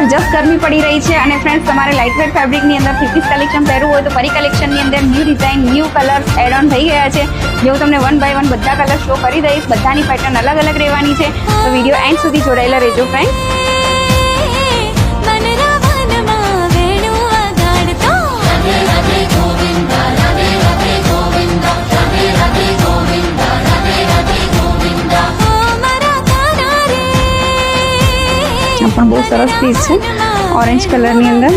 જબરજસ્ત ગરમી પડી રહી છે અને ફ્રેન્ડ્સ તમારે લાઇટ વેટ ફેબ્રિકની અંદર 50s કલેક્શન પહેરવું હોય તો પરી કલેક્શનની અંદર new design new colours add on થઈ ગયા છે, જેવું તમને 1 by 1 બધા કલર શો કરી દઈશ. બધાની પેટર્ન અલગ અલગ રહેવાની છે, તો વિડીયો એન્ડ સુધી જોડાયેલા રહેજો ફ્રેન્ડ્સ. પણ બહુ સરસ પીસ છે ઓરેન્જ કલરની અંદર.